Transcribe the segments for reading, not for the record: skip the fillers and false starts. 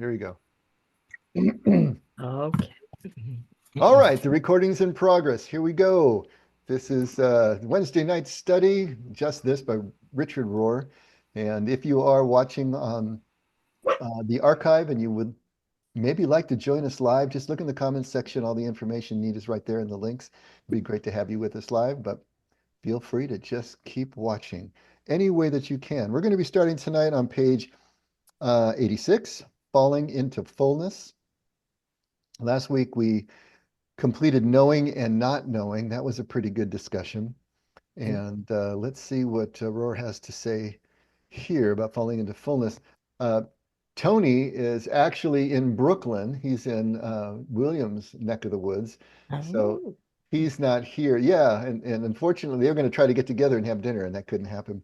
here we go. Okay. All right, the recording's in progress. Here we go. This is Wednesday night study, Just This by Richard Rohr. And if you are watching on the archive and you would maybe like to join us live, just look in the comments section. All the information you need is right there in the links. It'd be great to have you with us live, but feel free to just keep watching any way that you can. We're going to be starting tonight on page 86, Falling into Fullness. Last week we completed knowing and not knowing. That was a pretty good discussion. And let's see what Rohr has to say here about falling into fullness. Uh, Tony is actually in Brooklyn. He's in Williams' neck of the woods. So Oh. he's not here. Yeah, and unfortunately, they were going to try to get together and have dinner, and that couldn't happen.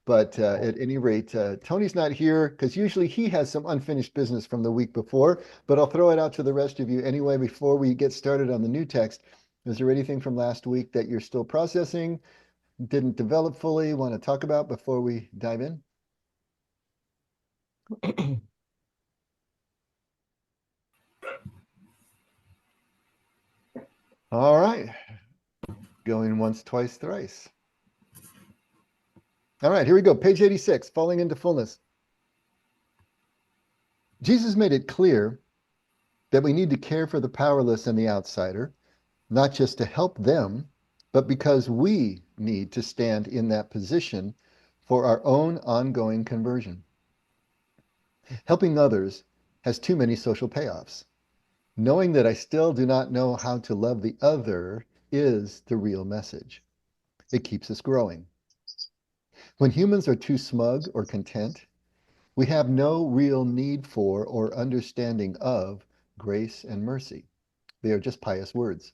But at any rate, Tony's not here because usually he has some unfinished business from the week before. But I'll throw it out to the rest of you anyway before we get started on the new text. Is there anything from last week that you're still processing, didn't develop fully, want to talk about before we dive in? All right. Going once, twice, thrice. All right, here we go. Page 86, Falling into Fullness. Jesus made it clear that we need to care for the powerless and the outsider, not just to help them, but because we need to stand in that position for our own ongoing conversion. Helping others has too many social payoffs. Knowing that I still do not know how to love the other is the real message. It keeps us growing. When humans are too smug or content, we have no real need for or understanding of grace and mercy. They are just pious words.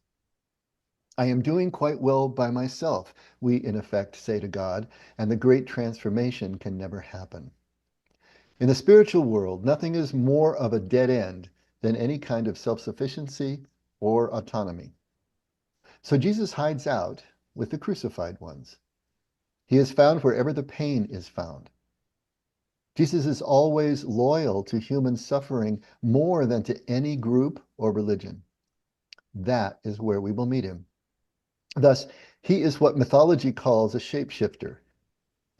I am doing quite well by myself, we in effect say to God, and the great transformation can never happen. In the spiritual world, nothing is more of a dead end than any kind of self-sufficiency or autonomy. So Jesus hides out with the crucified ones. He is found wherever the pain is found. Jesus is always loyal to human suffering more than to any group or religion. That is where we will meet him. Thus, he is what mythology calls a shapeshifter,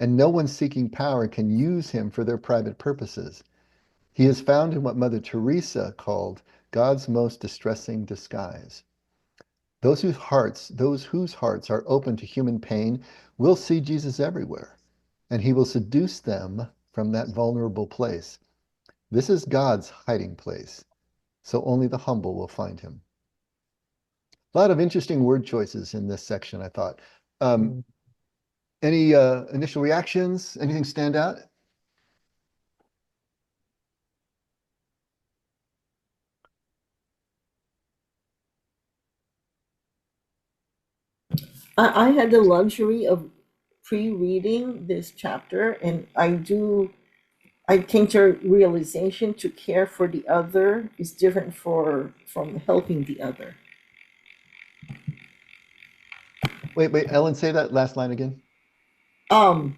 and no one seeking power can use him for their private purposes. He is found in what Mother Teresa called God's most distressing disguise. Those whose hearts are open to human pain will see Jesus everywhere, and he will seduce them from that vulnerable place. This is God's hiding place, so only the humble will find him. A lot of interesting word choices in this section, I thought. Um, any initial reactions? Anything stand out? I had the luxury of pre-reading this chapter, and I came to a realization to care for the other is different from helping the other. Wait, Ellen, say that last line again. Um,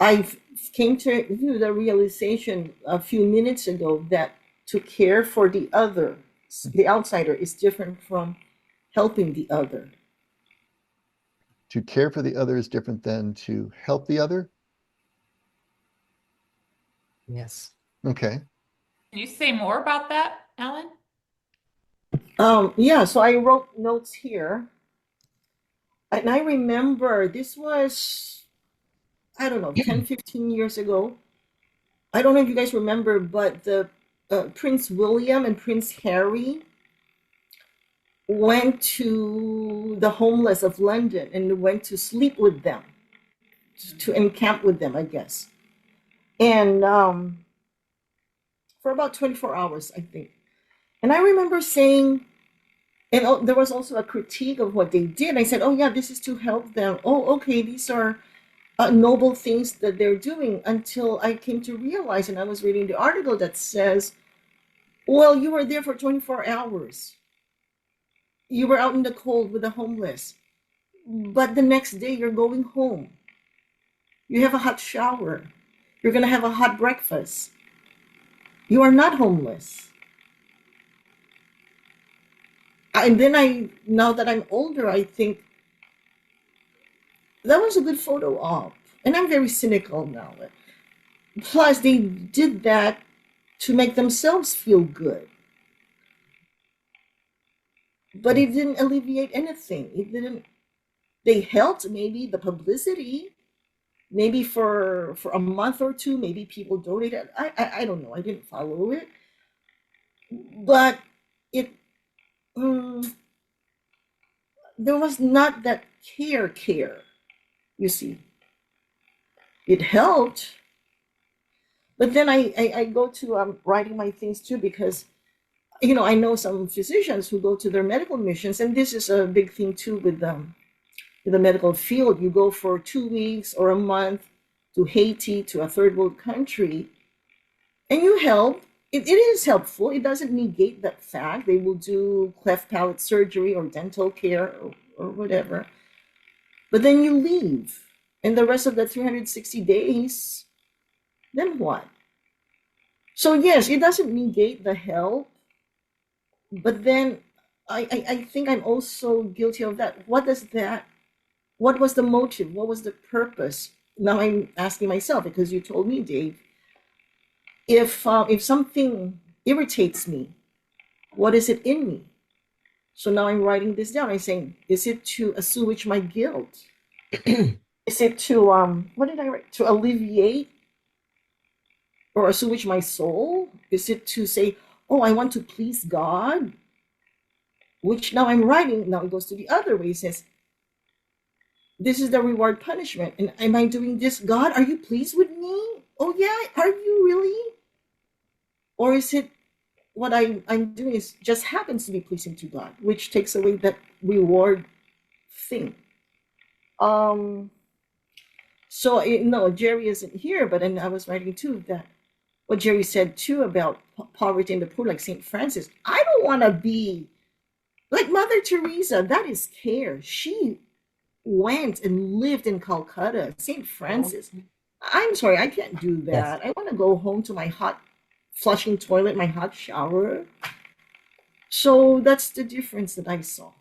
I came to the realization a few minutes ago that to care for the other, the outsider, is different from helping the other. To care for the other is different than to help the other. Yes. Okay. Can you say more about that, Ellen? Yeah, so I wrote notes here. And I remember this was, I don't know, 10, 15 years ago. I don't know if you guys remember, but the Prince William and Prince Harry went to the homeless of London and went to sleep with them, to encamp with them, I guess. And for about 24 hours, I think. And I remember saying, and there was also a critique of what they did. I said, oh, yeah, this is to help them. Oh, okay, these are noble things that they're doing, until I came to realize, and I was reading the article that says, well, you were there for 24 hours. You were out in the cold with the homeless. But the next day, you're going home. You have a hot shower. You're going to have a hot breakfast. You are not homeless. And then now that I'm older, I think that was a good photo op. And I'm very cynical now. Plus, they did that to make themselves feel good. But it didn't alleviate anything. It didn't, they helped maybe the publicity, maybe for a month or two, maybe people donated. I don't know. I didn't follow it. But it, um, there was not that care, you see. It helped, but then I go to writing my things too because I know some physicians who go to their medical missions, and this is a big thing too with them in the medical field. You go for 2 weeks or a month to Haiti, to a third world country, and you help. It is helpful. It doesn't negate that fact. They will do cleft palate surgery or dental care or whatever. But then you leave. And the rest of the 360 days, then what? So, yes, it doesn't negate the help. But then I think I'm also guilty of that. What was the motive? What was the purpose? Now I'm asking myself because you told me, Dave, if something irritates me, what is it in me? So now I'm writing this down. I'm saying, is it to assuage my guilt? Is it to what did I write? To alleviate or assuage my soul? Is it to say, oh, I want to please God? Which now I'm writing. Now it goes to the other way. It says, this is the reward punishment. And am I doing this? God, are you pleased with me? Oh yeah, are you really? Or is it what I'm doing is just happens to be pleasing to God, which takes away that reward thing. Um, so no, Jerry isn't here, but and I was writing too that what Jerry said too about poverty in the poor, like Saint Francis. I don't want to be like Mother Teresa. That is care. She went and lived in Calcutta. Saint Francis. I'm sorry, I can't do Yes. that. I want to go home to my hot flushing toilet, my hot shower. So that's the difference that I saw.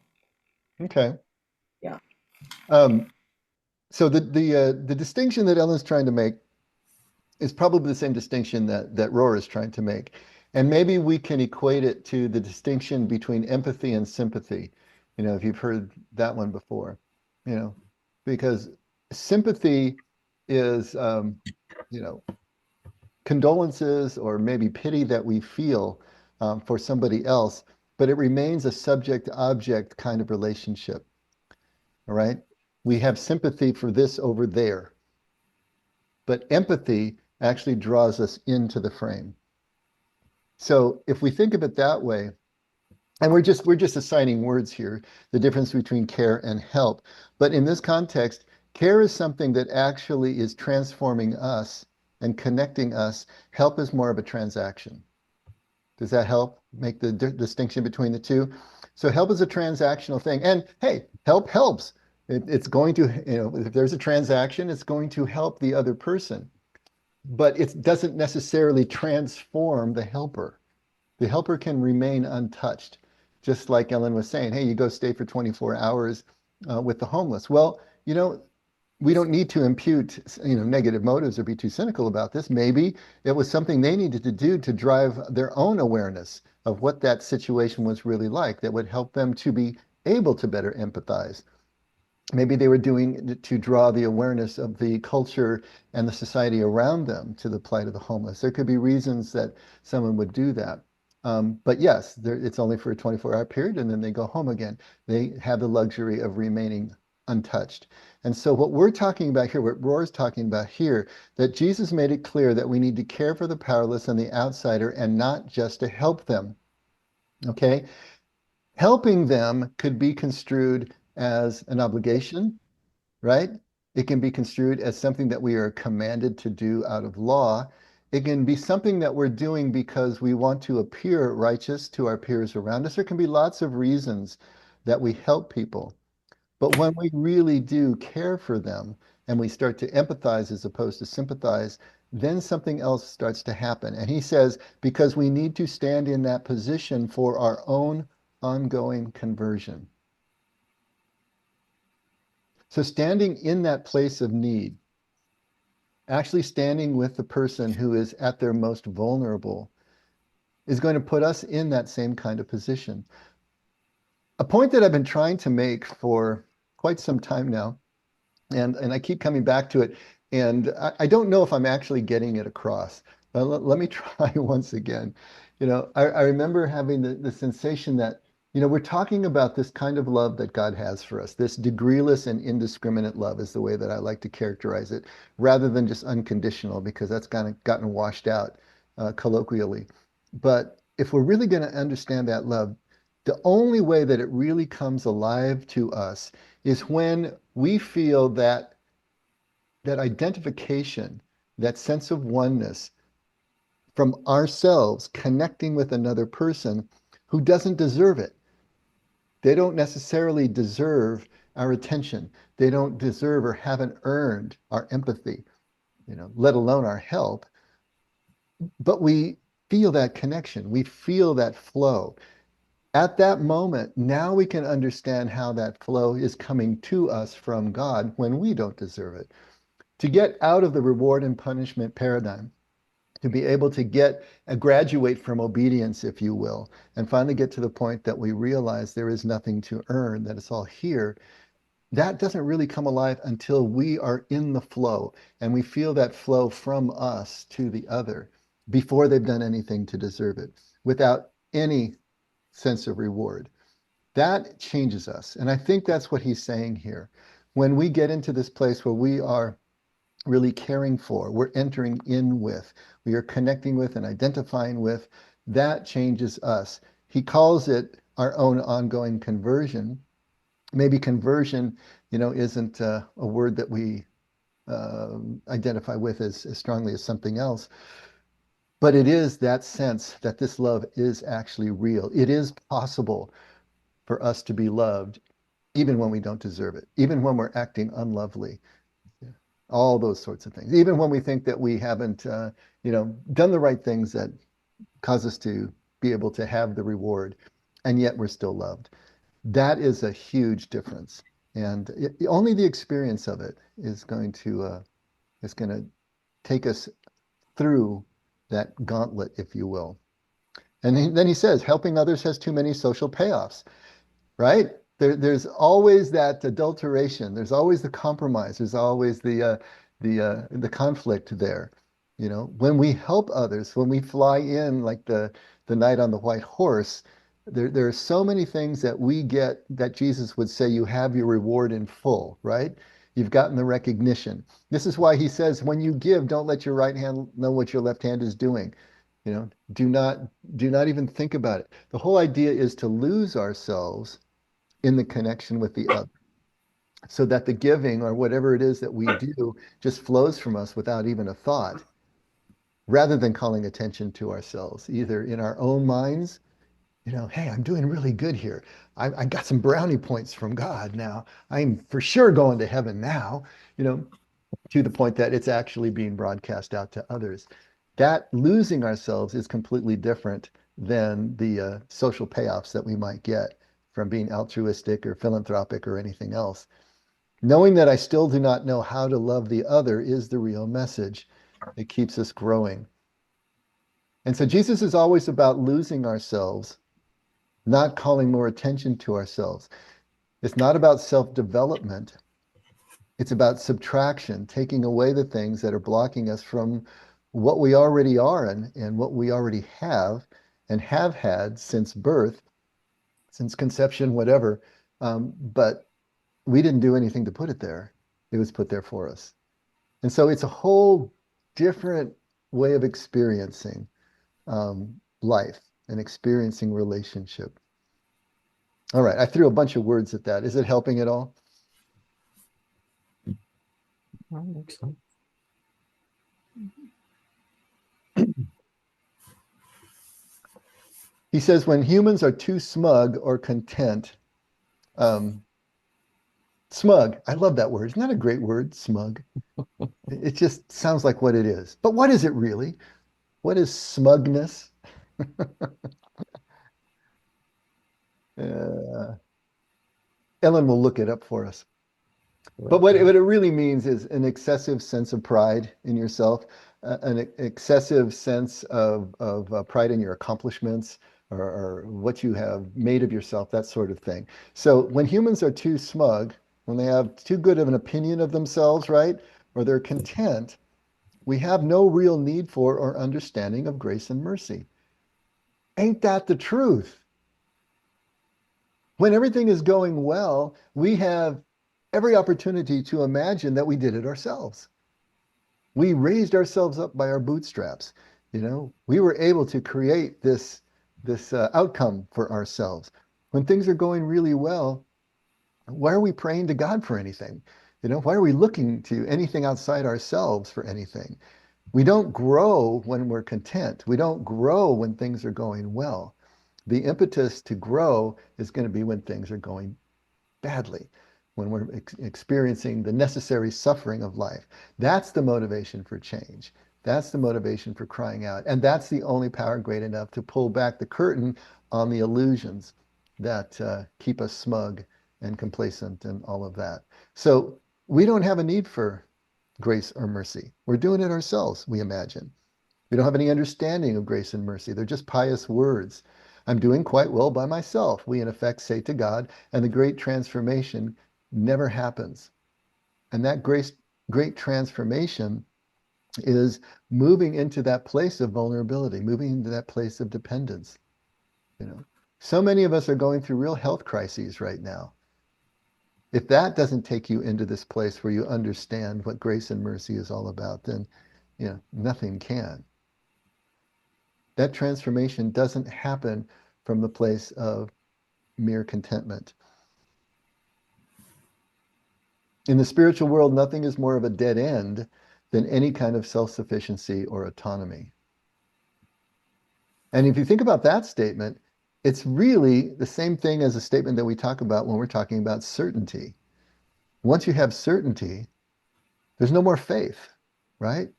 Okay. Yeah. Um, so the distinction that Ellen's trying to make is probably the same distinction that Rohr is trying to make. And maybe we can equate it to the distinction between empathy and sympathy. If you've heard that one before, you know, because sympathy is, you know, condolences or maybe pity that we feel for somebody else, but it remains a subject-object kind of relationship. All right. We have sympathy for this over there, but empathy actually draws us into the frame. So if we think of it that way, and we're just assigning words here, the difference between care and help. But in this context, care is something that actually is transforming us and connecting us. Help is more of a transaction. Does that help make the distinction between the two? So help is a transactional thing. And hey, help helps. It's going to, if there's a transaction, it's going to help the other person. But it doesn't necessarily transform the helper. The helper can remain untouched. Just like Ellen was saying, hey, you go stay for 24 hours with the homeless. Well, we don't need to impute, negative motives or be too cynical about this. Maybe it was something they needed to do to drive their own awareness of what that situation was really like that would help them to be able to better empathize. Maybe they were doing it to draw the awareness of the culture and the society around them to the plight of the homeless. There could be reasons that someone would do that. But yes, it's only for a 24-hour period and then they go home again. They have the luxury of remaining untouched. And so what we're talking about here, what Rohr is talking about here, that Jesus made it clear that we need to care for the powerless and the outsider and not just to help them. Okay? Helping them could be construed as an obligation, right? It can be construed as something that we are commanded to do out of law. It can be something that we're doing because we want to appear righteous to our peers around us. There can be lots of reasons that we help people. But when we really do care for them and we start to empathize as opposed to sympathize, then something else starts to happen. And he says, because we need to stand in that position for our own ongoing conversion. So standing in that place of need, actually standing with the person who is at their most vulnerable, is going to put us in that same kind of position. A point that I've been trying to make for quite some time now, and I keep coming back to it, and I don't know if I'm actually getting it across. But let me try once again. I remember having the sensation that, we're talking about this kind of love that God has for us. This degreeless and indiscriminate love is the way that I like to characterize it, rather than just unconditional, because that's kind of gotten washed out colloquially. But if we're really going to understand that love, the only way that it really comes alive to us is when we feel that identification, that sense of oneness from ourselves connecting with another person who doesn't deserve it. They don't necessarily deserve our attention. They don't deserve or haven't earned our empathy, let alone our help. But we feel that connection. We feel that flow. At that moment, now we can understand how that flow is coming to us from God when we don't deserve it. To get out of the reward and punishment paradigm, to be able to graduate from obedience, if you will, and finally get to the point that we realize there is nothing to earn, that it's all here. That doesn't really come alive until we are in the flow and we feel that flow from us to the other before they've done anything to deserve it, without any sense of reward. That changes us. And I think that's what he's saying here. When we get into this place where we are really caring for, we're entering in with, we are connecting with and identifying with, that changes us. He calls it our own ongoing conversion. Maybe conversion, isn't a word that we identify with as strongly as something else. But it is that sense that this love is actually real. It is possible for us to be loved even when we don't deserve it, even when we're acting unlovely, all those sorts of things, even when we think that we haven't, done the right things that cause us to be able to have the reward, and yet we're still loved. That is a huge difference, and only the experience of it is going to take us through that gauntlet, if you will. And then he says, helping others has too many social payoffs, right? There's always that adulteration. There's always the compromise. There's always the conflict there. When we help others, when we fly in like the knight on the white horse, there are so many things that we get that Jesus would say you have your reward in full, right? You've gotten the recognition. This is why he says, when you give, don't let your right hand know what your left hand is doing. Do not even think about it. The whole idea is to lose ourselves in the connection with the other, so that the giving or whatever it is that we do just flows from us without even a thought, rather than calling attention to ourselves, either in our own minds, hey, I'm doing really good here. I got some brownie points from God now. I'm for sure going to heaven now, to the point that it's actually being broadcast out to others. That losing ourselves is completely different than the social payoffs that we might get from being altruistic or philanthropic or anything else. Knowing that I still do not know how to love the other is the real message. It keeps us growing. And so Jesus is always about losing ourselves, not calling more attention to ourselves. It's not about self-development. It's about subtraction, taking away the things that are blocking us from what we already are and what we already have and have had since birth, since conception, whatever. But we didn't do anything to put it there. It was put there for us. And so it's a whole different way of experiencing life and experiencing relationship. All right, I threw a bunch of words at that. Is it helping at all? I think so. He says, when humans are too smug or content, smug, I love that word. Isn't that a great word, smug? It just sounds like what it is. But what is it really? What is smugness? Uh, Ellen will look it up for us. But what it really means is an excessive sense of pride in yourself, an excessive sense of pride in your accomplishments or what you have made of yourself, that sort of thing. So when humans are too smug, when they have too good of an opinion of themselves, right, or they're content, we have no real need for or understanding of grace and mercy. Ain't that the truth? When everything is going well, we have every opportunity to imagine that we did it ourselves. We raised ourselves up by our bootstraps. We were able to create this outcome for ourselves. When things are going really well, why are we praying to God for anything? Why are we looking to anything outside ourselves for anything? We don't grow when we're content. We don't grow when things are going well. The impetus to grow is going to be when things are going badly, when we're experiencing the necessary suffering of life. That's the motivation for change. That's the motivation for crying out. And that's the only power great enough to pull back the curtain on the illusions that keep us smug and complacent and all of that. So we don't have a need for grace or mercy. We're doing it ourselves, we imagine. We don't have any understanding of grace and mercy. They're just pious words. I'm doing quite well by myself, we in effect say to God, and the great transformation never happens. And that great transformation is moving into that place of vulnerability, moving into that place of dependence. You know, so many of us are going through real health crises right now. If that doesn't take you into this place where you understand what grace and mercy is all about, then nothing can. That transformation doesn't happen from the place of mere contentment. In the spiritual world, nothing is more of a dead end than any kind of self-sufficiency or autonomy. And if you think about that statement, it's really the same thing as a statement that we talk about when we're talking about certainty. Once you have certainty, there's no more faith, right?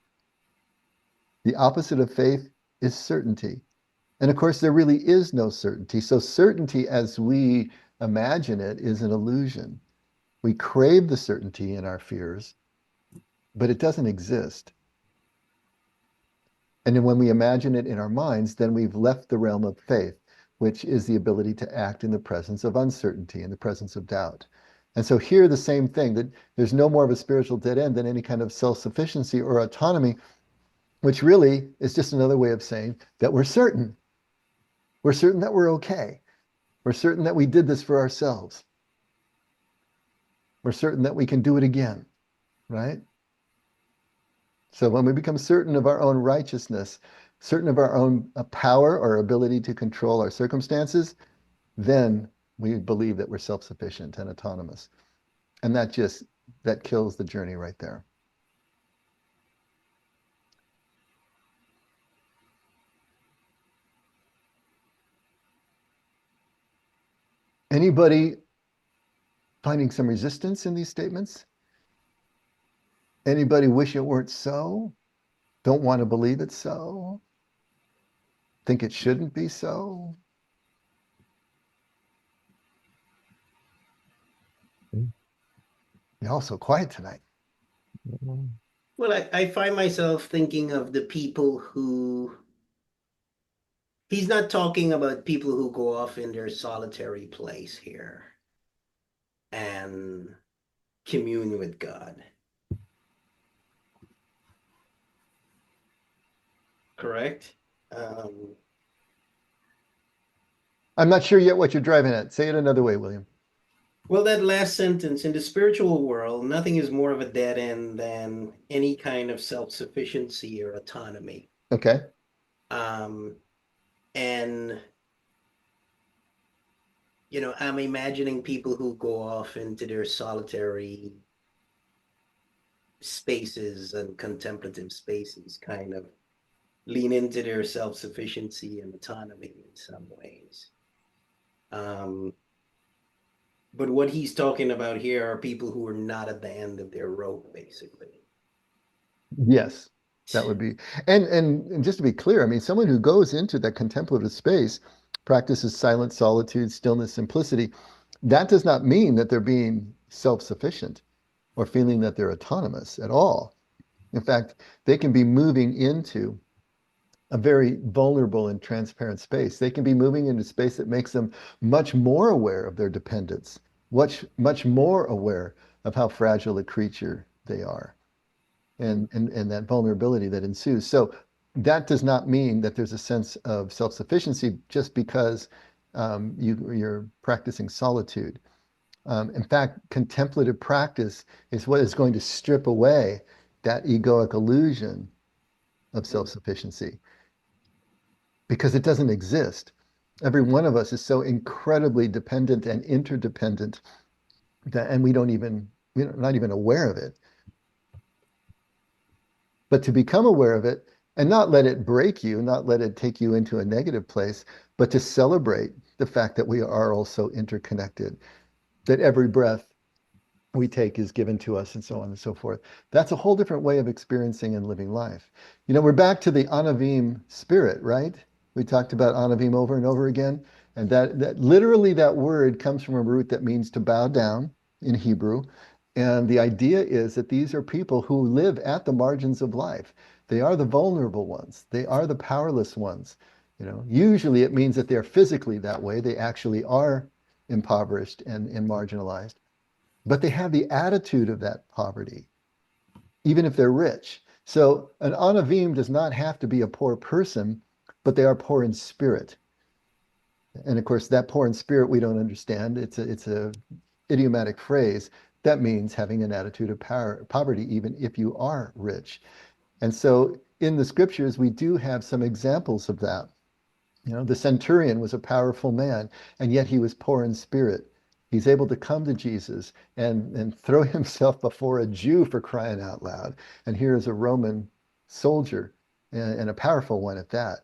The opposite of faith is certainty. And of course, there really is no certainty. So certainty as we imagine it is an illusion. We crave the certainty in our fears, but it doesn't exist. And then when we imagine it in our minds, then we've left the realm of faith, which is the ability to act in the presence of uncertainty, in the presence of doubt. And so here, the same thing, that there's no more of a spiritual dead end than any kind of self-sufficiency or autonomy, which really is just another way of saying that we're certain. We're certain that we're okay. We're certain that we did this for ourselves. We're certain that we can do it again, right? So when we become certain of our own righteousness, certain of our own power or ability to control our circumstances, then we believe that we're self-sufficient and autonomous. And that kills the journey right there. Anybody finding some resistance in these statements? Anybody wish it weren't so? Don't want to believe it's so? Think it shouldn't be so? You're all so quiet tonight. Well, I find myself thinking of the people who he's not talking about people who go off in their solitary place here and commune with God. Correct? I'm not sure yet what you're driving at. Say it another way, William. Well, that last sentence, in the spiritual world, nothing is more of a dead end than any kind of self-sufficiency or autonomy. Okay. And I'm imagining people who go off into their solitary spaces and contemplative spaces kind of lean into their self-sufficiency and autonomy in some ways. But what he's talking about here are people who are not at the end of their rope, basically. Yes, that would be. And just to be clear, I mean, someone who goes into that contemplative space practices silent solitude, stillness, simplicity. That does not mean that they're being self-sufficient or feeling that they're autonomous at all. In fact, they can be moving into a very vulnerable and transparent space. They can be moving into space that makes them much more aware of their dependence, much more aware of how fragile a creature they are and that vulnerability that ensues. So that does not mean that there's a sense of self-sufficiency just because you're practicing solitude. In fact, contemplative practice is what is going to strip away that egoic illusion of self-sufficiency because it doesn't exist. Every one of us is so incredibly dependent and interdependent that, and we're not even aware of it. But to become aware of it and not let it break you, not let it take you into a negative place, but to celebrate the fact that we are also interconnected, that every breath we take is given to us and so on and so forth. That's a whole different way of experiencing and living life. You know, we're back to the Anavim spirit, right? We talked about Anavim over and over again. And that literally that word comes from a root that means to bow down in Hebrew. And the idea is that these are people who live at the margins of life. They are the vulnerable ones. They are the powerless ones. You know, usually it means that they're physically that way. They actually are impoverished and marginalized, but they have the attitude of that poverty, even if they're rich. So an Anavim does not have to be a poor person, but they are poor in spirit. And of course, that poor in spirit we don't understand. It's a idiomatic phrase that means having an attitude of poverty, even if you are rich. And so in the scriptures, we do have some examples of that. You know, the centurion was a powerful man, and yet he was poor in spirit. He's able to come to Jesus and throw himself before a Jew for crying out loud. And here is a Roman soldier and a powerful one at that.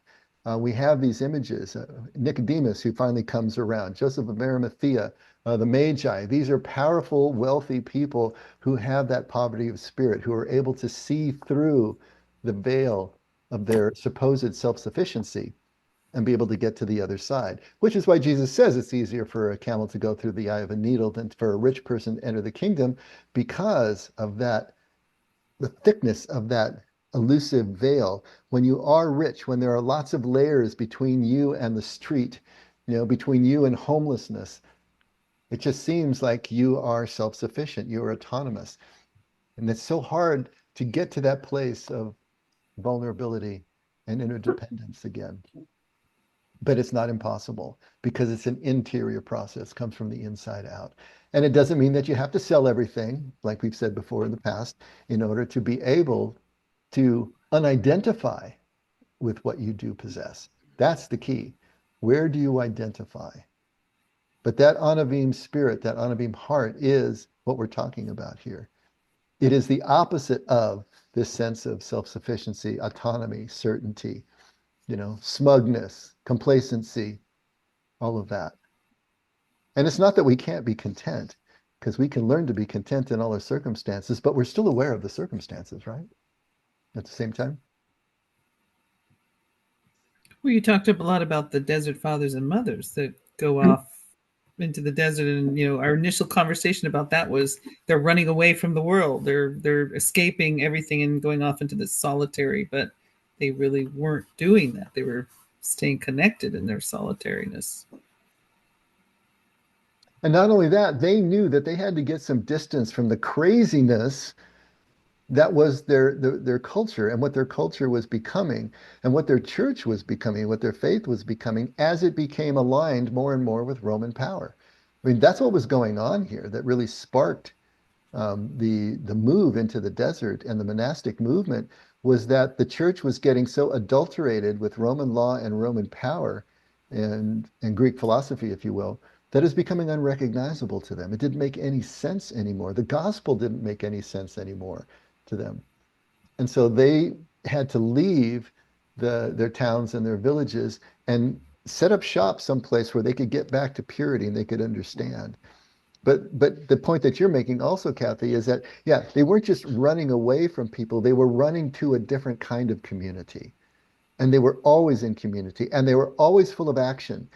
We have these images. Nicodemus, who finally comes around, Joseph of Arimathea, the Magi. These are powerful, wealthy people who have that poverty of spirit, who are able to see through the veil of their supposed self-sufficiency and be able to get to the other side, which is why Jesus says it's easier for a camel to go through the eye of a needle than for a rich person to enter the kingdom because of that, the thickness of that elusive veil. When you are rich, when there are lots of layers between you and the street, you know, between you and homelessness, it just seems like you are self-sufficient, you are autonomous. And it's so hard to get to that place of vulnerability and interdependence again. But it's not impossible because it's an interior process, comes from the inside out. And it doesn't mean that you have to sell everything, like we've said before in the past, in order to be able to unidentify with what you do possess. That's the key. Where do you identify? But that Anavim spirit, that Anavim heart is what we're talking about here. It is the opposite of this sense of self-sufficiency, autonomy, certainty, you know, smugness, complacency, all of that. And it's not that we can't be content, because we can learn to be content in all our circumstances, but we're still aware of the circumstances, right? At the same time. Well, you talked up a lot about the desert fathers and mothers that go off into the desert, and our initial conversation about that was they're running away from the world. They're escaping everything and going off into this solitary, but they really weren't doing that. They were staying connected in their solitariness. And not only that, they knew that they had to get some distance from the craziness that was their culture and what their culture was becoming and what their church was becoming, what their faith was becoming as it became aligned more and more with Roman power. I mean, that's what was going on here that really sparked the move into the desert and the monastic movement was that the church was getting so adulterated with Roman law and Roman power and Greek philosophy, if you will, that is becoming unrecognizable to them. It didn't make any sense anymore. The gospel didn't make any sense anymore to them. And so they had to leave their towns and their villages and set up shop someplace where they could get back to purity and they could understand. But the point that you're making also, Kathy, is that yeah, they weren't just running away from people, they were running to a different kind of community. And they were always in community and they were always full of action.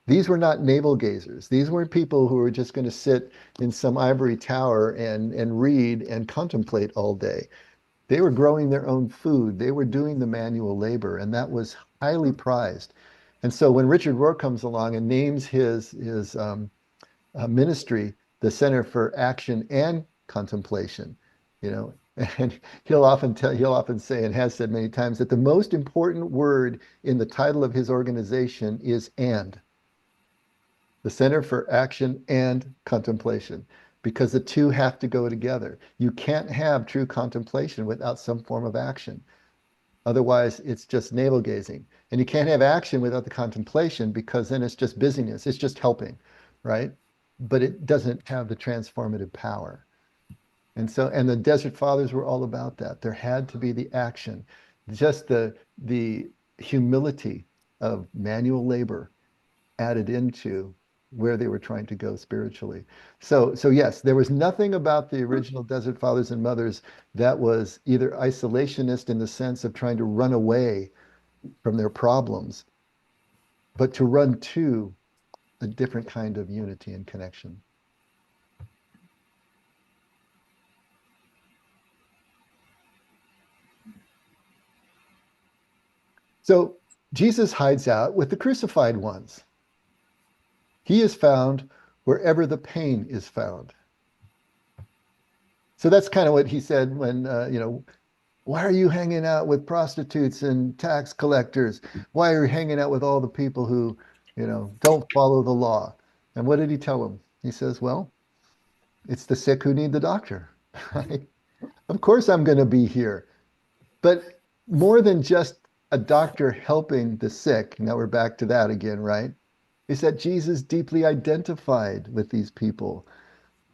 These were not navel gazers. These weren't people who were just going to sit in some ivory tower and read and contemplate all day. They were growing their own food. They were doing the manual labor, and that was highly prized. And so when Richard Rohr comes along and names his ministry the Center for Action and Contemplation, you know, and he'll often say and has said many times that the most important word in the title of his organization is "and." The Center for Action and Contemplation, because the two have to go together. You can't have true contemplation without some form of action. Otherwise, it's just navel gazing. And you can't have action without the contemplation because then it's just busyness, it's just helping, right? But it doesn't have the transformative power. And the Desert Fathers were all about that. There had to be the action, just the humility of manual labor added into where they were trying to go spiritually. So yes, there was nothing about the original Desert Fathers and Mothers that was either isolationist in the sense of trying to run away from their problems, but to run to a different kind of unity and connection. So Jesus hides out with the crucified ones. He is found wherever the pain is found. So that's kind of what he said when, why are you hanging out with prostitutes and tax collectors? Why are you hanging out with all the people who, don't follow the law? And what did he tell them? He says, well, it's the sick who need the doctor. Right? Of course I'm going to be here. But more than just a doctor helping the sick, now we're back to that again, right? Is that Jesus deeply identified with these people,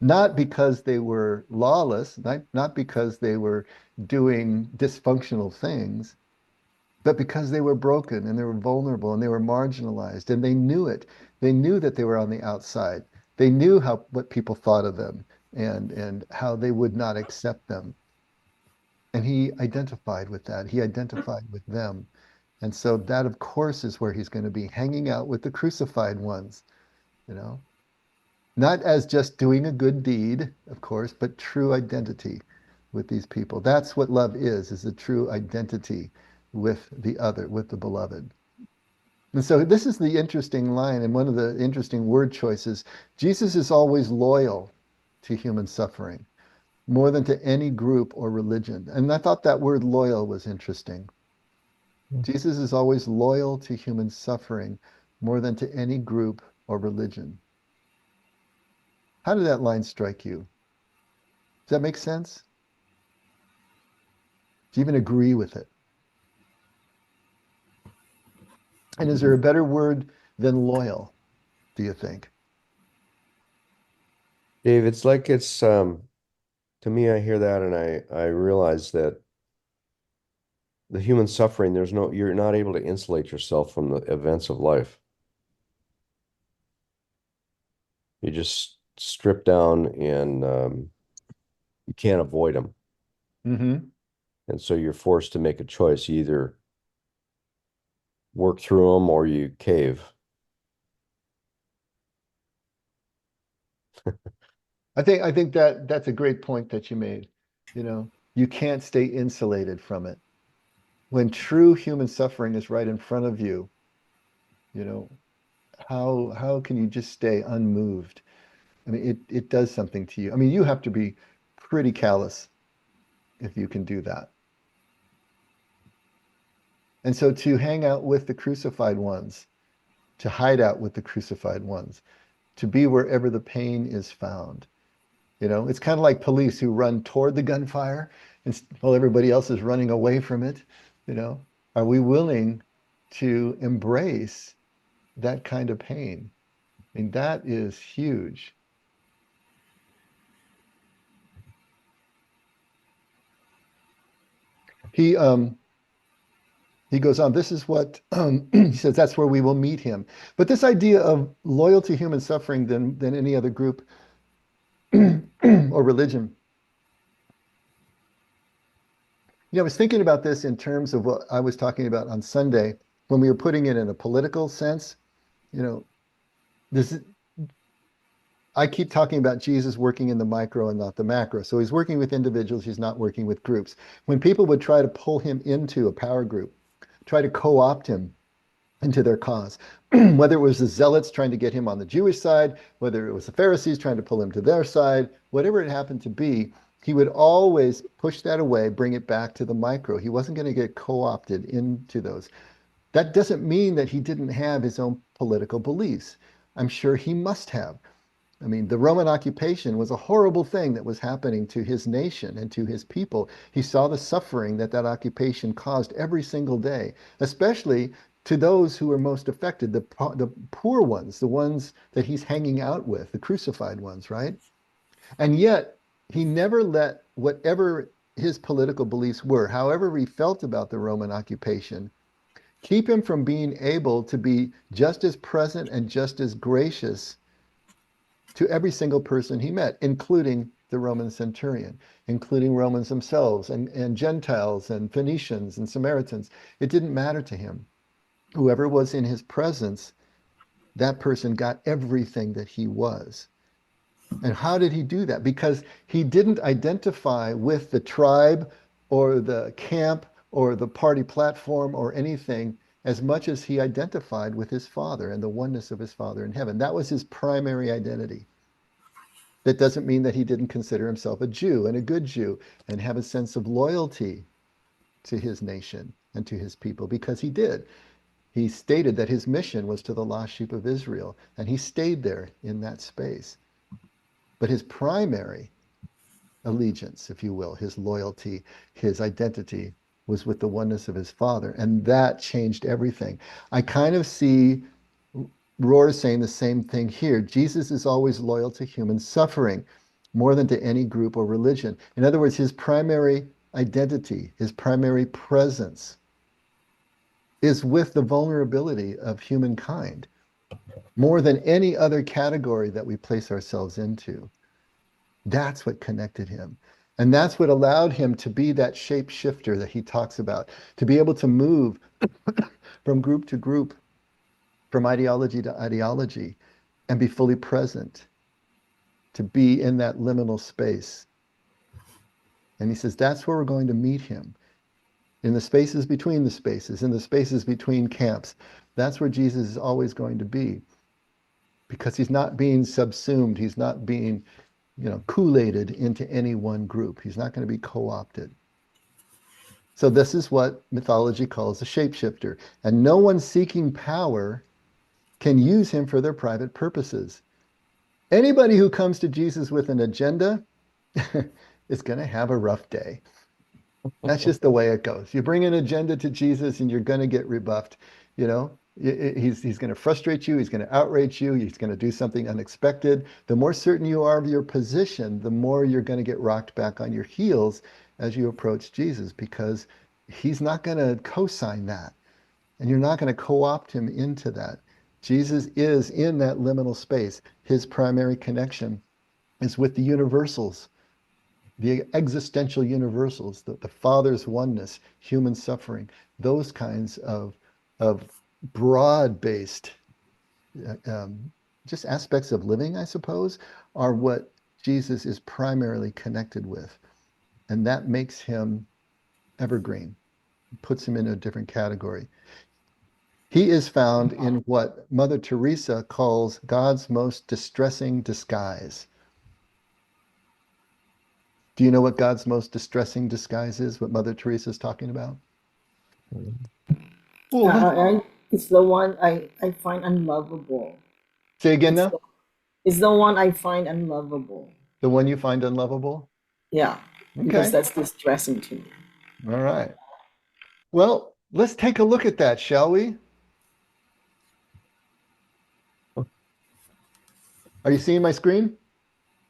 not because they were lawless, not because they were doing dysfunctional things, but because they were broken and they were vulnerable and they were marginalized and they knew it. They knew that they were on the outside. They knew what people thought of them and how they would not accept them. And he identified with that. He identified with them. And so that, of course, is where he's going to be hanging out with the crucified ones, you know, not as just doing a good deed, of course, but true identity with these people. That's what love is a true identity with the other, with the beloved. And so this is the interesting line and one of the interesting word choices. Jesus is always loyal to human suffering more than to any group or religion. And I thought that word loyal was interesting. Jesus is always loyal to human suffering more than to any group or religion. How did that line strike you? Does that make sense? Do you even agree with it? And is there a better word than loyal, do you think? Dave, it's like to me, I hear that and I realize that the human suffering, you're not able to insulate yourself from the events of life. You just strip down and you can't avoid them. Mm-hmm. And so you're forced to make a choice. You either work through them or you cave. I think that that's a great point that you made. You can't stay insulated from it. When true human suffering is right in front of you, you know, how can you just stay unmoved? I mean, it does something to you. I mean, you have to be pretty callous if you can do that. And so to hang out with the crucified ones, to hide out with the crucified ones, to be wherever the pain is found. It's kind of like police who run toward the gunfire while everybody else is running away from it. Are we willing to embrace that kind of pain? I mean, that is huge. He he goes on. This is what he says. That's where we will meet him. But this idea of loyal to human suffering than any other group, or religion. I was thinking about this in terms of what I was talking about on Sunday when we were putting it in a political sense. You know, this I keep talking about Jesus working in the micro and not the macro. So he's working with individuals, he's not working with groups. When people would try to pull him into a power group, try to co-opt him into their cause, whether it was the Zealots trying to get him on the Jewish side, whether it was the Pharisees trying to pull him to their side, whatever it happened to be, he would always push that away, bring it back to the micro. He wasn't going to get co-opted into those. That doesn't mean that he didn't have his own political beliefs. I'm sure he must have. I mean, the Roman occupation was a horrible thing that was happening to his nation and to his people. He saw the suffering that that occupation caused every single day, especially to those who were most affected, the poor ones, the ones that he's hanging out with, the crucified ones, right? And yet, he never let whatever his political beliefs were, however he felt about the Roman occupation, keep him from being able to be just as present and just as gracious to every single person he met, including the Roman centurion, including Romans themselves and Gentiles and Phoenicians and Samaritans. It didn't matter to him. Whoever was in his presence, that person got everything that he was. And how did he do that? Because he didn't identify with the tribe or the camp or the party platform or anything as much as he identified with his Father and the oneness of his Father in heaven. That was his primary identity. That doesn't mean that he didn't consider himself a Jew and a good Jew and have a sense of loyalty to his nation and to his people, because he did. He stated that his mission was to the lost sheep of Israel, and he stayed there in that space. But his primary allegiance, if you will, his loyalty, his identity was with the oneness of his Father, and that changed everything. I kind of see Rohr saying the same thing here. Jesus is always loyal to human suffering more than to any group or religion. In other words, his primary identity, his primary presence is with the vulnerability of humankind more than any other category that we place ourselves into. That's what connected him. And that's what allowed him to be that shapeshifter that he talks about, to be able to move from group to group, from ideology to ideology, and be fully present, to be in that liminal space. And he says that's where we're going to meet him, in the spaces between the spaces, in the spaces between camps. That's where Jesus is always going to be, because he's not being subsumed. He's not being, Kool-Aided into any one group. He's not going to be co-opted. So this is what mythology calls a shapeshifter. And no one seeking power can use him for their private purposes. Anybody who comes to Jesus with an agenda is going to have a rough day. That's just the way it goes. You bring an agenda to Jesus and you're going to get rebuffed. He's going to frustrate you. He's going to outrage you. He's going to do something unexpected. The more certain you are of your position, the more you're going to get rocked back on your heels as you approach Jesus, because he's not going to co-sign that. And you're not going to co-opt him into that. Jesus is in that liminal space. His primary connection is with the universals, the existential universals, the Father's oneness, human suffering, those kinds of broad-based just aspects of living, I suppose, are what Jesus is primarily connected with. And that makes him evergreen, puts him in a different category. He is found in what Mother Teresa calls God's most distressing disguise. Do you know what God's most distressing disguise is, what Mother Teresa is talking about? It's the one I find unlovable. Say again now? It's the one I find unlovable. The one you find unlovable? Yeah, because that's distressing to me. All right. Well, let's take a look at that, shall we? Are you seeing my screen?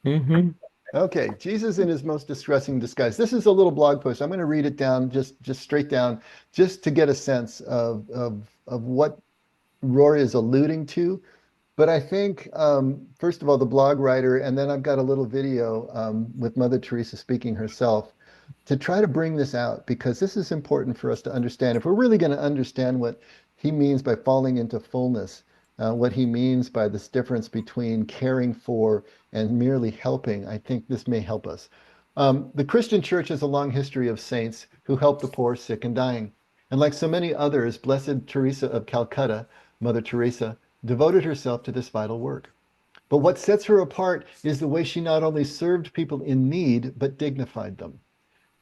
Mm-hmm. Okay, Jesus in his most distressing disguise. This is a little blog post. I'm going to read it down, just straight down, just to get a sense of what Rohr is alluding to. But I think, first of all, the blog writer, and then I've got a little video with Mother Teresa speaking herself to try to bring this out because this is important for us to understand. If we're really going to understand what he means by falling into fullness, what he means by this difference between caring for and merely helping, I think this may help us. The Christian church has a long history of saints who help the poor, sick, and dying. And like so many others, Blessed Teresa of Calcutta, Mother Teresa, devoted herself to this vital work. But what sets her apart is the way she not only served people in need, but dignified them.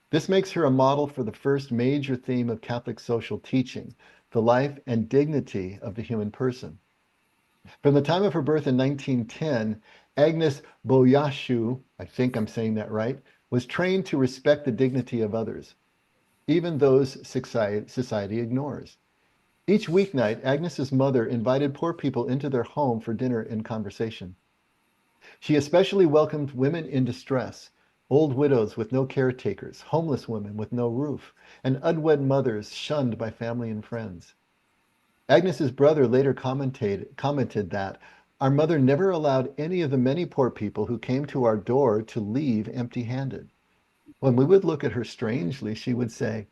This makes her a model for the first major theme of Catholic social teaching, the life and dignity of the human person. From the time of her birth in 1910, Agnes Boyashu, I think I'm saying that right, was trained to respect the dignity of others, even those society ignores. Each weeknight, Agnes's mother invited poor people into their home for dinner and conversation. She especially welcomed women in distress, old widows with no caretakers, homeless women with no roof, and unwed mothers shunned by family and friends. Agnes's brother later commented that our mother never allowed any of the many poor people who came to our door to leave empty-handed. When we would look at her strangely, she would say,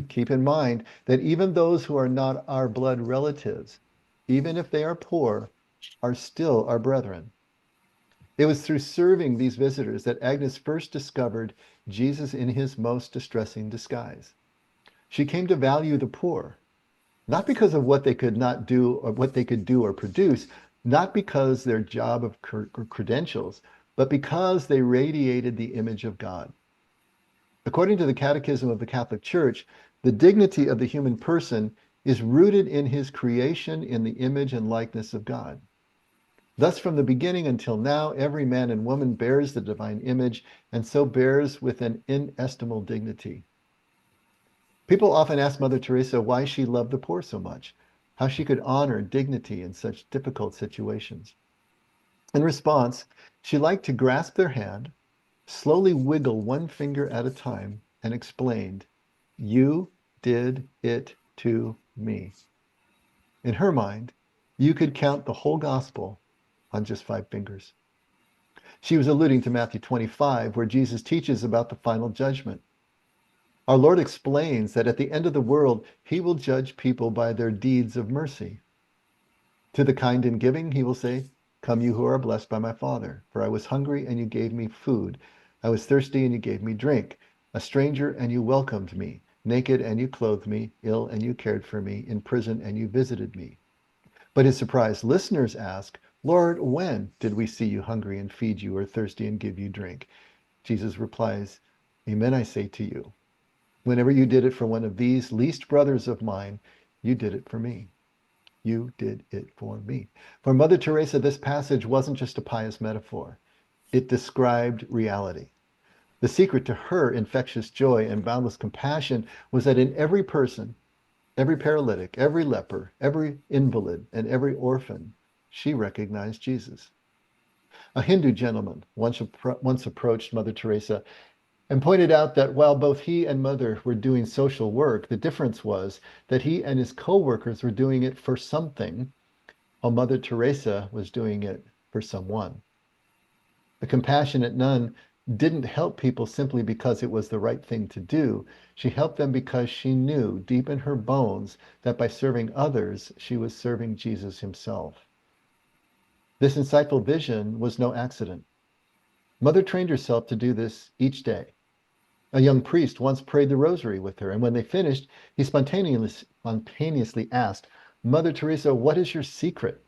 keep in mind that even those who are not our blood relatives, even if they are poor, are still our brethren. It was through serving these visitors that Agnes first discovered Jesus in his most distressing disguise. She came to value the poor, not because of what they could not do or what they could do or produce, not because their job of credentials, but because they radiated the image of God. According to the Catechism of the Catholic Church, the dignity of the human person is rooted in his creation in the image and likeness of God. Thus, from the beginning until now, every man and woman bears the divine image and so bears with an inestimable dignity. People often ask Mother Teresa why she loved the poor so much, how she could honor dignity in such difficult situations. In response, she liked to grasp their hand, slowly wiggle one finger at a time, and explained, "You did it to me." In her mind, you could count the whole gospel on just 5 fingers. She was alluding to Matthew 25, where Jesus teaches about the final judgment. Our Lord explains that at the end of the world, he will judge people by their deeds of mercy. To the kind in giving, he will say, "Come, you who are blessed by my Father, for I was hungry and you gave me food. I was thirsty and you gave me drink. A stranger and you welcomed me. Naked and you clothed me. Ill and you cared for me. In prison and you visited me." But his surprised listeners ask, "Lord, when did we see you hungry and feed you, or thirsty and give you drink?" Jesus replies, "Amen, I say to you, whenever you did it for one of these least brothers of mine, you did it for me." You did it for me. For Mother Teresa, this passage wasn't just a pious metaphor. It described reality. The secret to her infectious joy and boundless compassion was that in every person, every paralytic, every leper, every invalid, and every orphan, she recognized Jesus. A Hindu gentleman once approached Mother Teresa and pointed out that while both he and Mother were doing social work, the difference was that he and his co-workers were doing it for something, while Mother Teresa was doing it for someone. The compassionate nun didn't help people simply because it was the right thing to do. She helped them because she knew deep in her bones that by serving others, she was serving Jesus himself. This insightful vision was no accident. Mother trained herself to do this each day. A young priest once prayed the rosary with her, and when they finished, he spontaneously asked, "Mother Teresa, what is your secret?"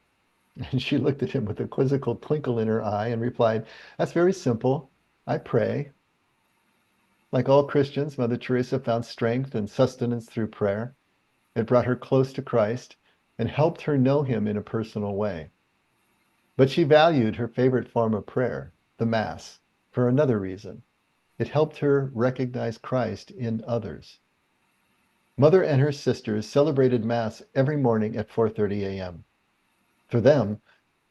And she looked at him with a quizzical twinkle in her eye and replied, "That's very simple. I pray." Like all Christians, Mother Teresa found strength and sustenance through prayer. It brought her close to Christ and helped her know him in a personal way. But she valued her favorite form of prayer, the Mass, for another reason. It helped her recognize Christ in others. Mother and her sisters celebrated Mass every morning at 4:30 a.m. For them,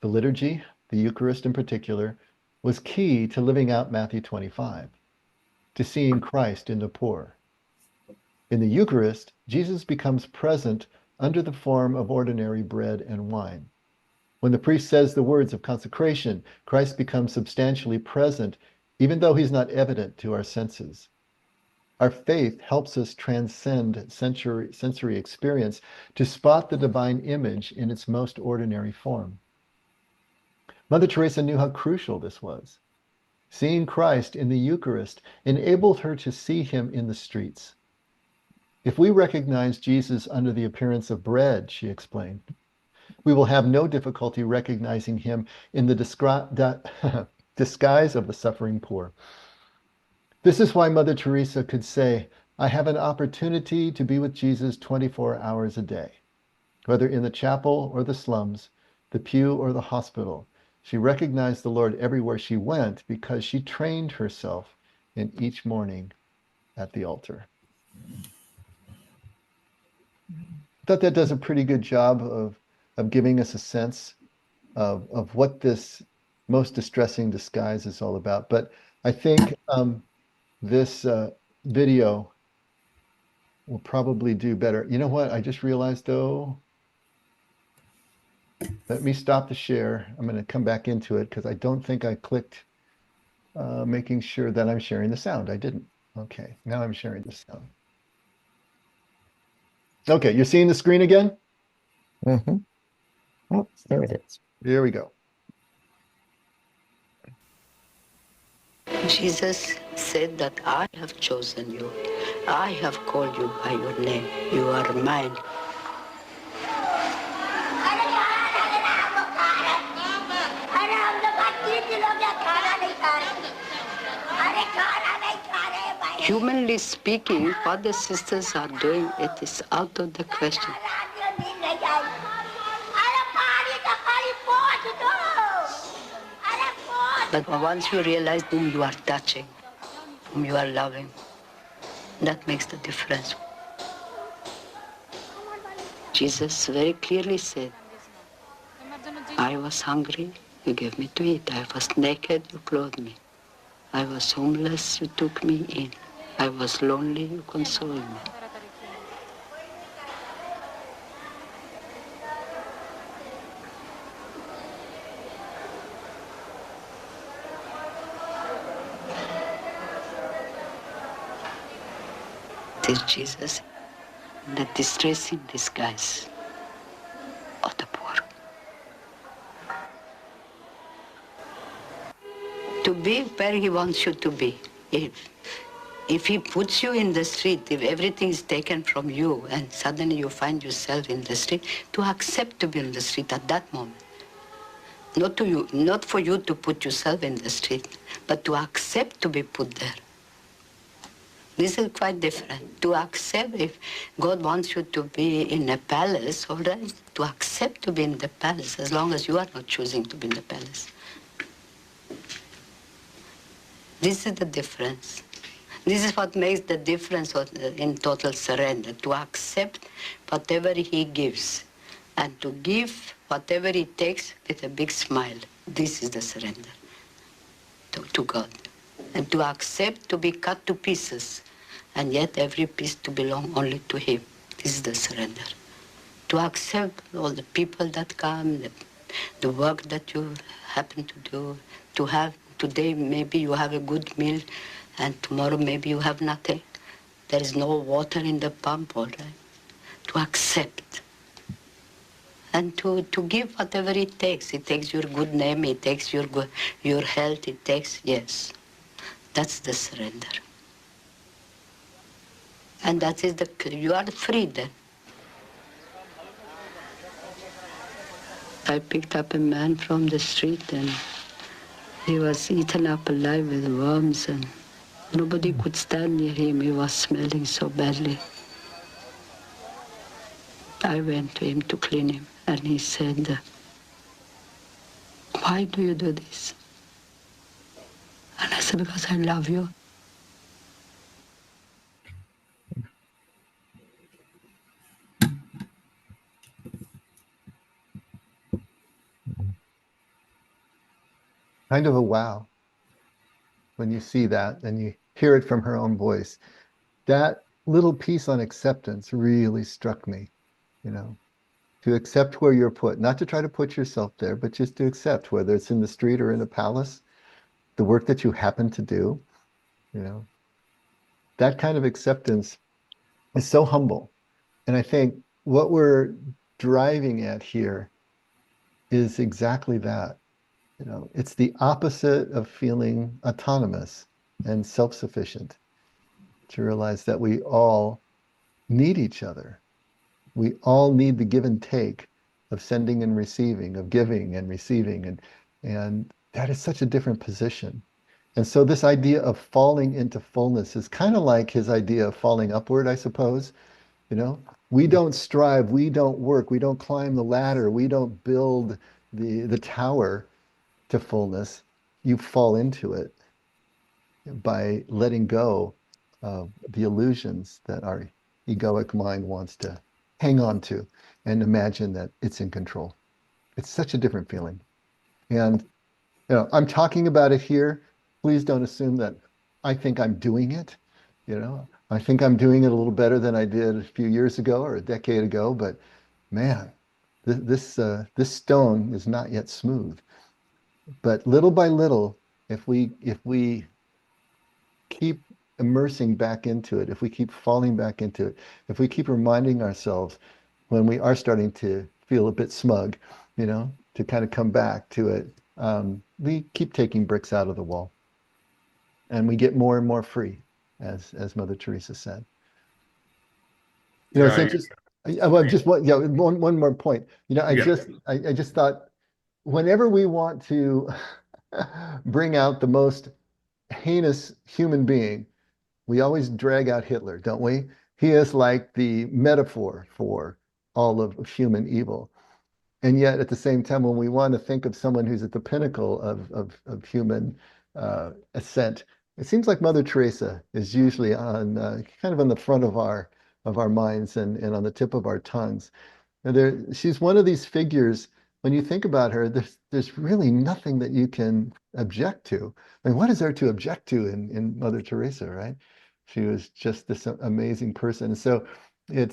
the liturgy, the Eucharist in particular, was key to living out Matthew 25, to seeing Christ in the poor. In the Eucharist, Jesus becomes present under the form of ordinary bread and wine. When the priest says the words of consecration, Christ becomes substantially present, even though he's not evident to our senses. Our faith helps us transcend sensory experience to spot the divine image in its most ordinary form. Mother Teresa knew how crucial this was. Seeing Christ in the Eucharist enabled her to see him in the streets. If we recognize Jesus under the appearance of bread, she explained, we will have no difficulty recognizing him in the disguise of the suffering poor. This is why Mother Teresa could say, I have an opportunity to be with Jesus 24 hours a day. Whether in the chapel or the slums, the pew or the hospital, she recognized the Lord everywhere she went because she trained herself in each morning at the altar. I thought that does a pretty good job of giving us a sense of what this most distressing disguise is all about. But I think this video will probably do better. You know what? I just realized though, let me stop the share. I'm going to come back into it because I don't think I clicked making sure that I'm sharing the sound. I didn't. Okay, now I'm sharing the sound. Okay, you're seeing the screen again? Mm-hmm. Oh, there it is. Here we go. Jesus said that I have chosen you. I have called you by your name. You are mine. Humanly speaking, what the sisters are doing, it is out of the question. But once you realize whom you are touching, whom you are loving, that makes the difference. Jesus very clearly said, I was hungry, you gave me to eat. I was naked, you clothed me. I was homeless, you took me in. I was lonely, you consoled me. It is Jesus, the distressing disguise of the poor. To be where he wants you to be. If he puts you in the street, if everything is taken from you and suddenly you find yourself in the street, to accept to be in the street at that moment. Not for you to put yourself in the street, but to accept to be put there. This is quite different. To accept, if God wants you to be in a palace, all right, to accept to be in the palace, as long as you are not choosing to be in the palace. This is the difference. This is what makes the difference in total surrender, to accept whatever he gives and to give whatever he takes with a big smile. This is the surrender to God. And to accept to be cut to pieces, and yet every piece to belong only to him. This is the surrender. To accept all the people that come, the work that you happen to do, to have today maybe you have a good meal, and tomorrow maybe you have nothing. There is no water in the pump, all right? To accept. And to give whatever it takes. It takes your good name, it takes your health, it takes, yes. That's the surrender. And that is you are free then. I picked up a man from the street and he was eaten up alive with worms and nobody could stand near him. He was smelling so badly. I went to him to clean him and he said, why do you do this? And I said, because I love you. Kind of a wow when you see that and you hear it from her own voice. That little piece on acceptance really struck me, you know. to accept where you're put, not to try to put yourself there, but just to accept, whether it's in the street or in a palace, the work that you happen to do, you know, that kind of acceptance is so humble. And I think what we're driving at here is exactly that. You know, it's the opposite of feeling autonomous and self-sufficient, to realize that we all need each other. We all need the give and take of sending and receiving, of giving and receiving, and that is such a different position. And so this idea of falling into fullness is kind of like his idea of falling upward, I suppose. You know, we don't strive, we don't work, we don't climb the ladder, we don't build the tower to fullness. You fall into it by letting go of the illusions that our egoic mind wants to hang on to and imagine that it's in control. It's such a different feeling. And I'm talking about it here. Please don't assume that I think I'm doing it. I think I'm doing it a little better than I did a few years ago or a decade ago, but man, this stone is not yet smooth. But little by little, if we keep immersing back into it, if we keep falling back into it, if we keep reminding ourselves when we are starting to feel a bit smug, to kind of come back to it, we keep taking bricks out of the wall, and we get more and more free, as Mother Teresa said. It's Yeah, interesting. Well, just one more point. I Yeah. just thought whenever we want to bring out the most heinous human being, we always drag out Hitler, don't we? He is like the metaphor for all of human evil. And yet, at the same time, when we want to think of someone who's at the pinnacle of human ascent, it seems like Mother Teresa is usually on kind of on the front of our minds and on the tip of our tongues. She's one of these figures. When you think about her, there's really nothing that you can object to. I mean, what is there to object to in Mother Teresa, right? She was just this amazing person. So it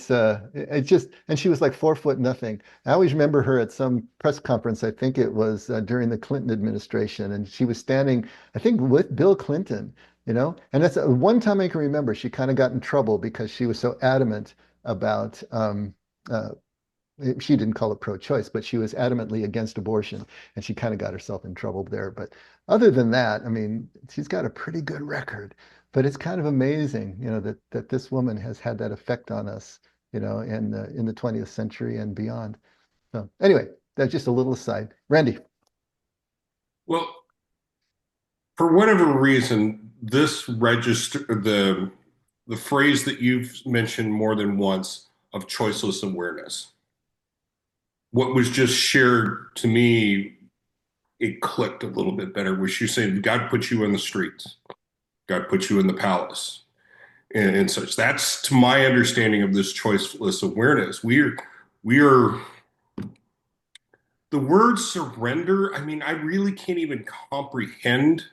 just, and she was like 4 foot nothing. I always remember her at some press conference. I think it was during the Clinton administration, and she was standing, I think, with Bill Clinton. And that's one time I can remember she kind of got in trouble because she was so adamant about uh, she didn't call it pro-choice, but she was adamantly against abortion, and she kind of got herself in trouble there. But other than that, I mean, she's got a pretty good record. But it's kind of amazing, that this woman has had that effect on us, in the 20th century and beyond. So anyway, that's just a little aside. Randy. Well, for whatever reason, this register the phrase that you've mentioned more than once of choiceless awareness. What was just shared to me, it clicked a little bit better, where she's saying God put you in the streets, God put you in the palace, and such. That's to my understanding of this choiceless awareness. We are the word surrender. I mean, I really can't even comprehend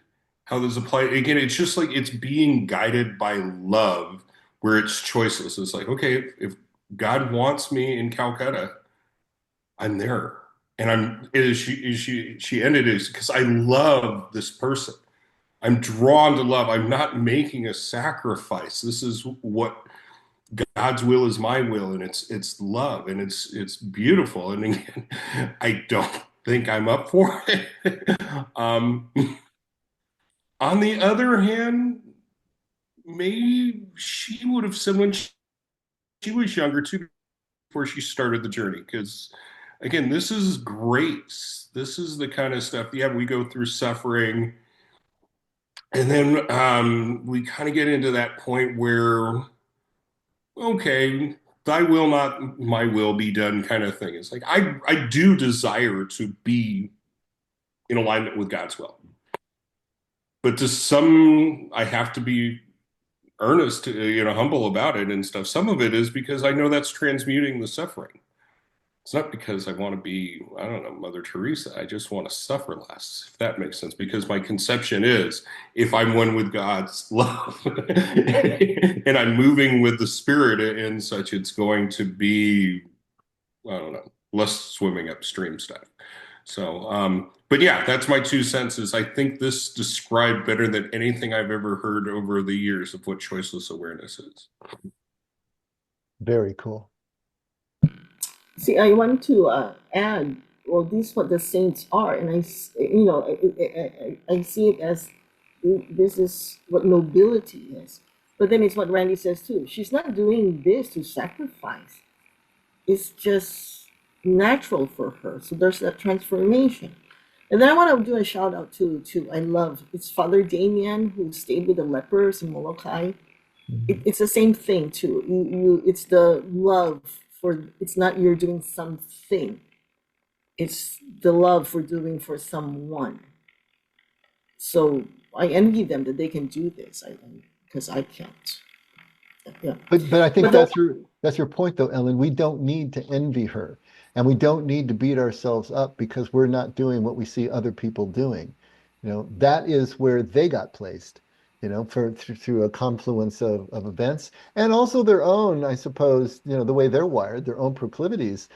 how this applies. Again, it's just like it's being guided by love, where it's choiceless. It's like, okay, if God wants me in Calcutta, I'm there. And she ended it because I love this person. I'm drawn to love. I'm not making a sacrifice. This is what God's will is my will, and it's love, and it's beautiful. And again, I don't think I'm up for it. On the other hand, maybe she would have said when she was younger too, before she started the journey, because again, this is grace. This is the kind of stuff. Yeah, we go through suffering, and then we kind of get into that point where, okay, thy will, not my will, be done, kind of thing. It's like I do desire to be in alignment with God's will, but to some, I have to be earnest, humble about it and stuff. Some of it is because I know that's transmuting the suffering. It's not because I want to be, I don't know, Mother Teresa. I just want to suffer less, if that makes sense. Because my conception is if I'm one with God's love and I'm moving with the Spirit and such, it's going to be, I don't know, less swimming upstream stuff. So, but yeah, that's my 2 cents. I think this described better than anything I've ever heard over the years of what choiceless awareness is. Very cool. See, I want to add, well, this is what the saints are, and I see it as this is what nobility is. But then it's what Randy says too. She's not doing this to sacrifice. It's just natural for her. So there's that transformation. And then I want to do a shout out to I love it's Father Damien who stayed with the lepers in Molokai. It's the same thing too. It's the love for it's not you're doing something. It's the love for doing for someone. So I envy them that they can do this. Because I can't. Yeah. But I think But that's your point though, Ellen. We don't need to envy her, and we don't need to beat ourselves up because we're not doing what we see other people doing. That is where they got placed, through a confluence of events and also their own, I suppose, the way they're wired, their own proclivities.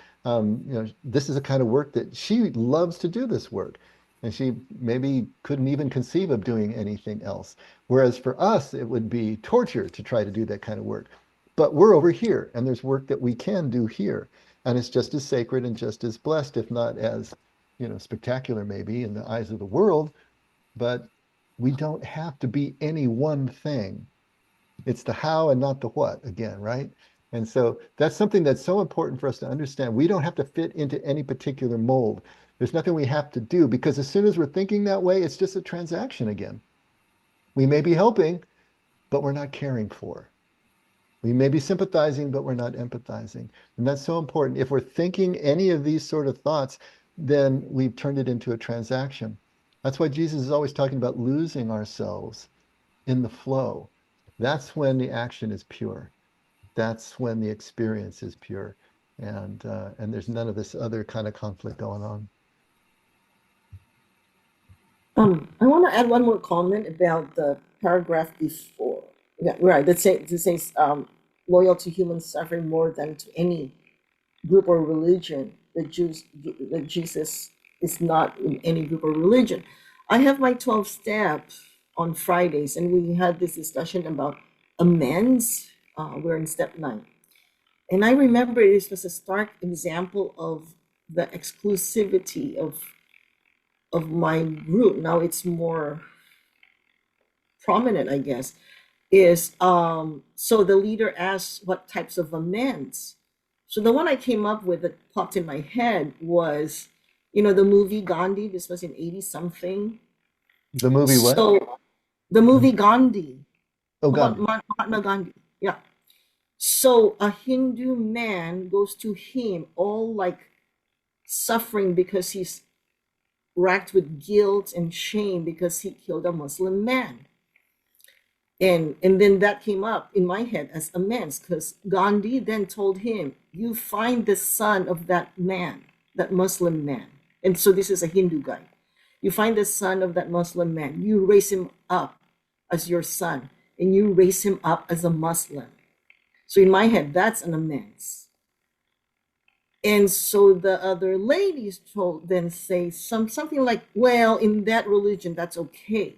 This is a kind of work that she loves to do this work. And she maybe couldn't even conceive of doing anything else. Whereas for us, it would be torture to try to do that kind of work. But we're over here, and there's work that we can do here. And it's just as sacred and just as blessed, if not as, spectacular maybe in the eyes of the world. But we don't have to be any one thing. It's the how and not the what again, right? And so that's something that's so important for us to understand. We don't have to fit into any particular mold. There's nothing we have to do because as soon as we're thinking that way, it's just a transaction again. We may be helping, but we're not caring for. We may be sympathizing, but we're not empathizing. And that's so important. If we're thinking any of these sort of thoughts, then we've turned it into a transaction. That's why Jesus is always talking about losing ourselves in the flow. That's when the action is pure. That's when the experience is pure. And there's none of this other kind of conflict going on. I want to add one more comment about the paragraph before. Yeah, right. That says loyal to human suffering more than to any group or religion. That Jesus is not in any group or religion. I have my 12 steps on Fridays, and we had this discussion about amends. We're in step 9. And I remember this was a stark example of the exclusivity of my group. Now it's more prominent, I guess, is so the leader asks what types of amends. So the one I came up with that popped in my head was, the movie Gandhi. This was in 80 something. The movie what? So the movie Gandhi. Oh, Gandhi. Mahatma Gandhi. Yeah. So a Hindu man goes to him all like suffering because he's racked with guilt and shame because he killed a Muslim man. And then that came up in my head as amends because Gandhi then told him, you find the son of that man, that Muslim man. And so this is a Hindu guy. You find the son of that Muslim man. You raise him up as your son and you raise him up as a Muslim. So in my head, that's an amends. And so the other ladies then say something like, well, in that religion, that's okay.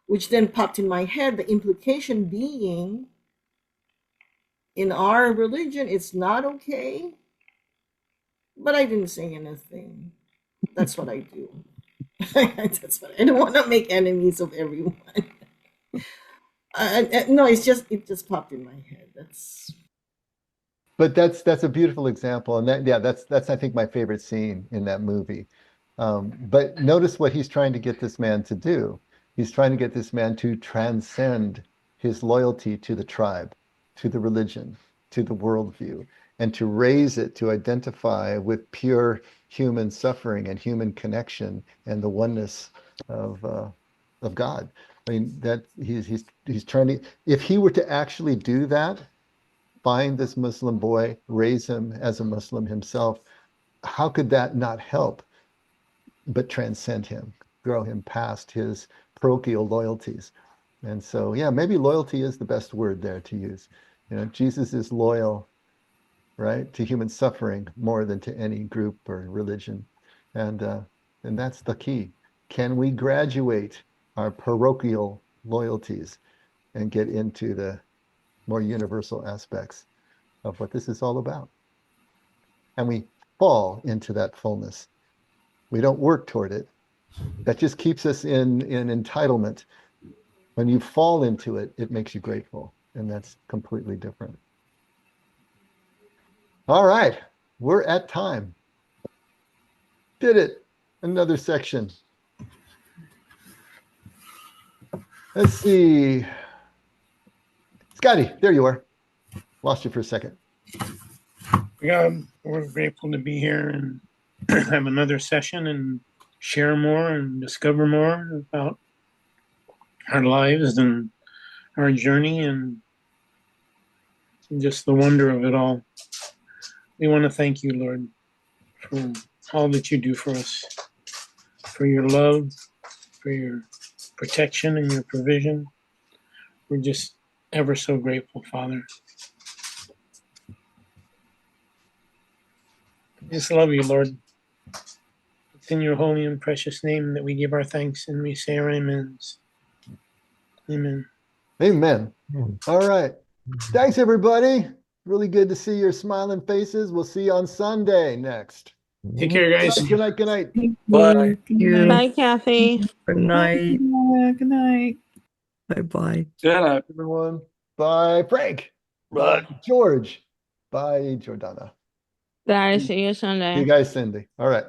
Which then popped in my head, the implication being, in our religion, it's not okay. But I didn't say anything. That's what I do. I don't want to make enemies of everyone. No, it just popped in my head. But that's a beautiful example, and that's I think my favorite scene in that movie. But notice what he's trying to get this man to do. He's trying to get this man to transcend his loyalty to the tribe, to the religion, to the worldview, and to raise it to identify with pure human suffering and human connection and the oneness of God. I mean, that he's trying to. If he were to actually do that, find this Muslim boy, raise him as a Muslim himself, how could that not help but transcend him, grow him past his parochial loyalties? And so, yeah, maybe loyalty is the best word there to use. Jesus is loyal right? To human suffering more than to any group or religion. And that's the key. Can we graduate our parochial loyalties and get into the more universal aspects of what this is all about? And we fall into that fullness. We don't work toward it. That just keeps us in entitlement. When you fall into it, it makes you grateful. And that's completely different. All right, we're at time. Did it. Another section. Let's see. Scotty, there you are. Lost you for a second. God, we're grateful to be here and have another session and share more and discover more about our lives and our journey and just the wonder of it all. We want to thank you, Lord, for all that you do for us, for your love, for your protection and your provision. We're just ever so grateful, Father. I just love you, Lord. It's in your holy and precious name that we give our thanks and we say our amens. Amen. Amen. All right. Thanks, everybody. Really good to see your smiling faces. We'll see you on Sunday next. Take care, guys. Good night. Good night. Bye. Bye, Kathy. Good night. Good night. Bye-bye. Good night, everyone. Bye, Frank. Bye, George. Bye, Jordana. Bye. See you Sunday. See you guys Sunday. All right.